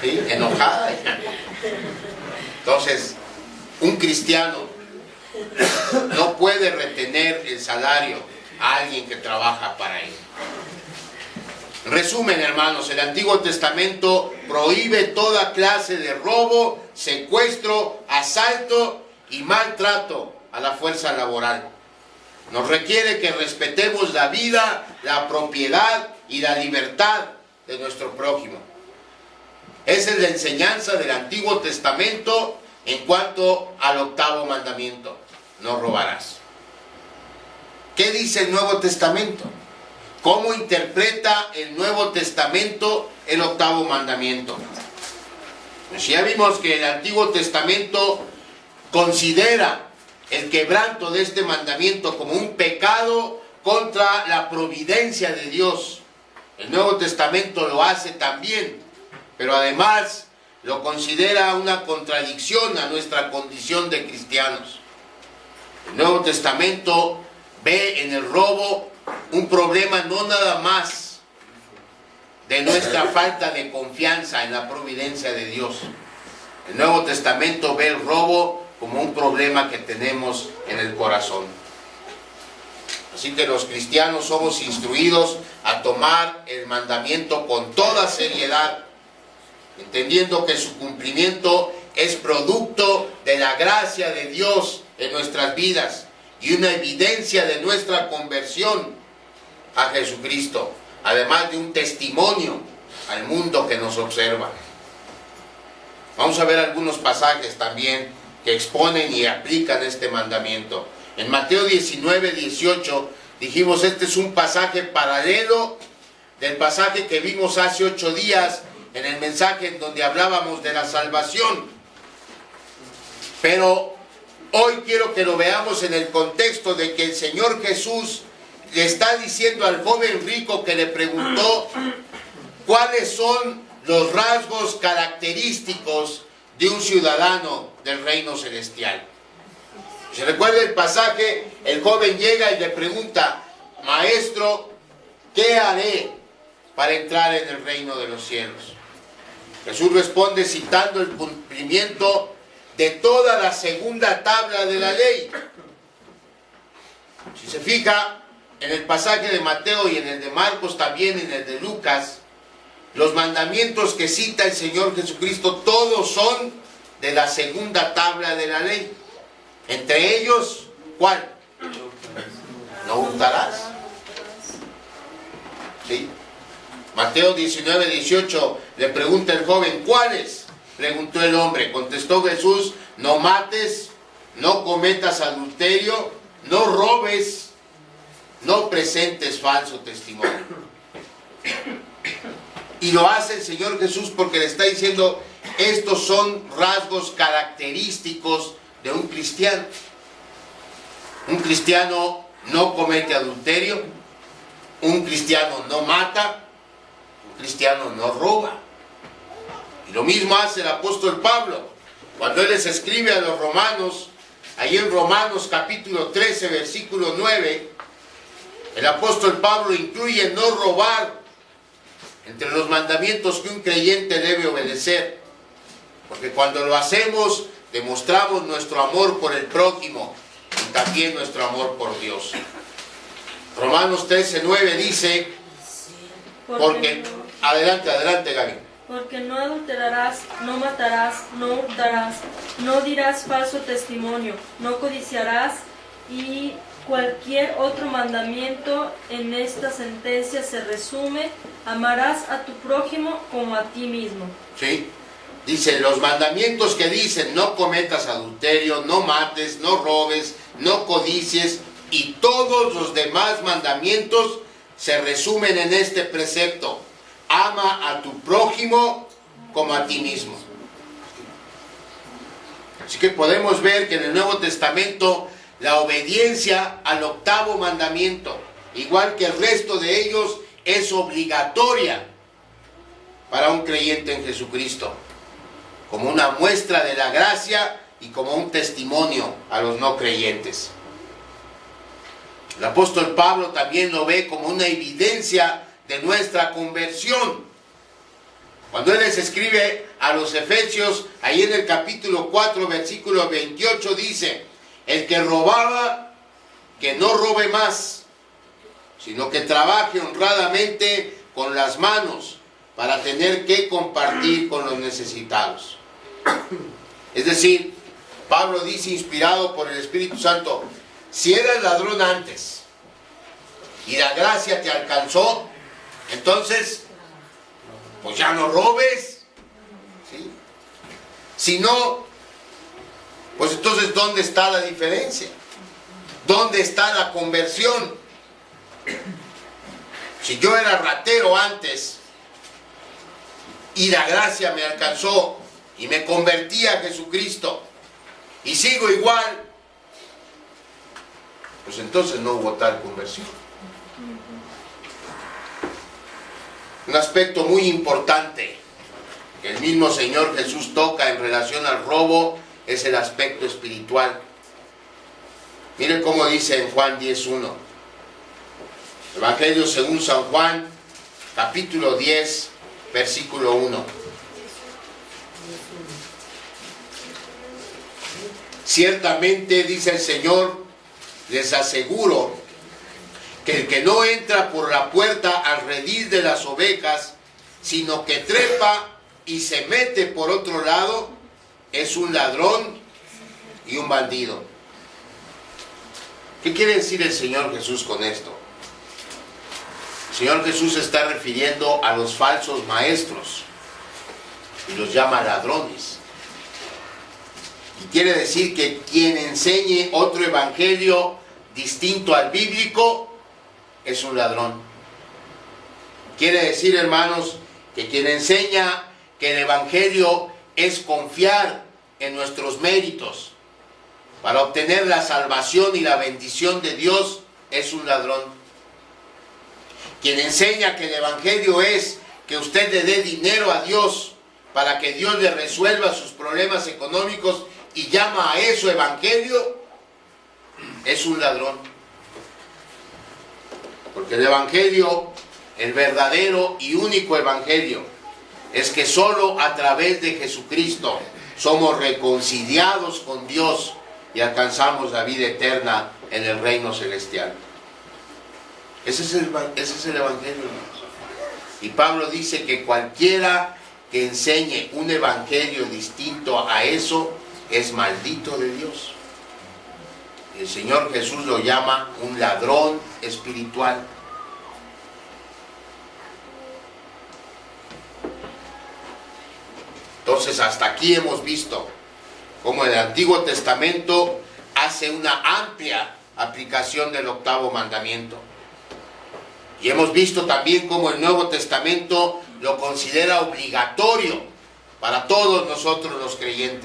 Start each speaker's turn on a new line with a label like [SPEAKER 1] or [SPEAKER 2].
[SPEAKER 1] ¿sí? Enojada. Entonces, un cristiano no puede retener el salario a alguien que trabaja para él. En resumen, hermanos, el Antiguo Testamento prohíbe toda clase de robo, secuestro, asalto y maltrato a la fuerza laboral. Nos requiere que respetemos la vida, la propiedad y la libertad de nuestro prójimo. Esa es la enseñanza del Antiguo Testamento en cuanto al octavo mandamiento: no robarás. ¿Qué dice el Nuevo Testamento? ¿Cómo interpreta el Nuevo Testamento el octavo mandamiento? Pues ya vimos que el Antiguo Testamento considera el quebranto de este mandamiento como un pecado contra la providencia de Dios. El Nuevo Testamento lo hace también, pero además lo considera una contradicción a nuestra condición de cristianos. El Nuevo Testamento ve en el robo un problema no nada más de nuestra falta de confianza en la providencia de Dios. El Nuevo Testamento ve el robo como un problema que tenemos en el corazón. Así que los cristianos somos instruidos a tomar el mandamiento con toda seriedad, entendiendo que su cumplimiento es producto de la gracia de Dios en nuestras vidas y una evidencia de nuestra conversión a Jesucristo, además de un testimonio al mundo que nos observa. Vamos a ver algunos pasajes también que exponen y aplican este mandamiento. En Mateo 19, 18 dijimos, este es un pasaje paralelo del pasaje que vimos hace 8 días en el mensaje en donde hablábamos de la salvación. Pero hoy quiero que lo veamos en el contexto de que el Señor Jesús le está diciendo al joven rico que le preguntó cuáles son los rasgos característicos de un ciudadano del reino celestial. ¿Se recuerda el pasaje? El joven llega y le pregunta, maestro, ¿qué haré para entrar en el reino de los cielos? Jesús responde citando el cumplimiento de toda la segunda tabla de la ley. Si se fija, en el pasaje de Mateo y en el de Marcos, también en el de Lucas, los mandamientos que cita el Señor Jesucristo, todos son de la segunda tabla de la ley. Entre ellos, ¿cuál? No hurtarás. ¿Sí? Mateo 19, 18, le pregunta el joven, ¿cuáles? Preguntó el hombre. Contestó Jesús, no mates, no cometas adulterio, no robes, no presentes falso testimonio. Y lo hace el Señor Jesús porque le está diciendo, estos son rasgos característicos de un cristiano. Un cristiano no comete adulterio, un cristiano no mata, un cristiano no roba. Y lo mismo hace el apóstol Pablo, cuando él les escribe a los romanos, ahí en Romanos capítulo 13, versículo 9, el apóstol Pablo incluye no robar entre los mandamientos que un creyente debe obedecer, porque cuando lo hacemos, demostramos nuestro amor por el prójimo y también nuestro amor por Dios. Romanos 13, 9 dice, porque adelante Gaby.
[SPEAKER 2] Porque no adulterarás, no matarás, no hurtarás, no dirás falso testimonio, no codiciarás y cualquier otro mandamiento en esta sentencia se resume, amarás a tu prójimo como a ti mismo.
[SPEAKER 1] Sí, dice, los mandamientos que dicen no cometas adulterio, no mates, no robes, no codicies y todos los demás mandamientos se resumen en este precepto. Ama a tu prójimo como a ti mismo. Así que podemos ver que en el Nuevo Testamento la obediencia al octavo mandamiento, igual que el resto de ellos, es obligatoria para un creyente en Jesucristo, como una muestra de la gracia y como un testimonio a los no creyentes. El apóstol Pablo también lo ve como una evidencia de nuestra conversión. Cuando él les escribe a los Efesios, ahí en el capítulo 4, versículo 28, dice: el que robaba, que no robe más, sino que trabaje honradamente con las manos para tener que compartir con los necesitados. Es decir, Pablo dice, inspirado por el Espíritu Santo: si eras ladrón antes y la gracia te alcanzó, entonces pues ya no robes, ¿sí? Si no, pues entonces ¿dónde está la diferencia? ¿Dónde está la conversión? Si yo era ratero antes y la gracia me alcanzó y me convertí a Jesucristo y sigo igual, pues entonces no hubo tal conversión. Un aspecto muy importante que el mismo Señor Jesús toca en relación al robo es el aspecto espiritual. Miren cómo dice en Juan 10:1. Evangelio según San Juan, capítulo 10, versículo 1. Ciertamente, dice el Señor, les aseguro que el que no entra por la puerta al redil de las ovejas, sino que trepa y se mete por otro lado, es un ladrón y un bandido. ¿Qué quiere decir el Señor Jesús con esto? El Señor Jesús se está refiriendo a los falsos maestros y los llama ladrones. Y quiere decir que quien enseñe otro evangelio distinto al bíblico es un ladrón. Quiere decir, hermanos, que quien enseña que el evangelio es confiar en nuestros méritos para obtener la salvación y la bendición de Dios es un ladrón. Quien enseña que el evangelio es que usted le dé dinero a Dios para que Dios le resuelva sus problemas económicos y llama a eso evangelio, es un ladrón. Porque el evangelio, el verdadero y único evangelio, es que solo a través de Jesucristo somos reconciliados con Dios y alcanzamos la vida eterna en el reino celestial. Ese es el evangelio, hermanos. Y Pablo dice que cualquiera que enseñe un evangelio distinto a eso es maldito de Dios. El Señor Jesús lo llama un ladrón espiritual. Entonces, hasta aquí hemos visto cómo el Antiguo Testamento hace una amplia aplicación del octavo mandamiento. Y hemos visto también cómo el Nuevo Testamento lo considera obligatorio para todos nosotros los creyentes.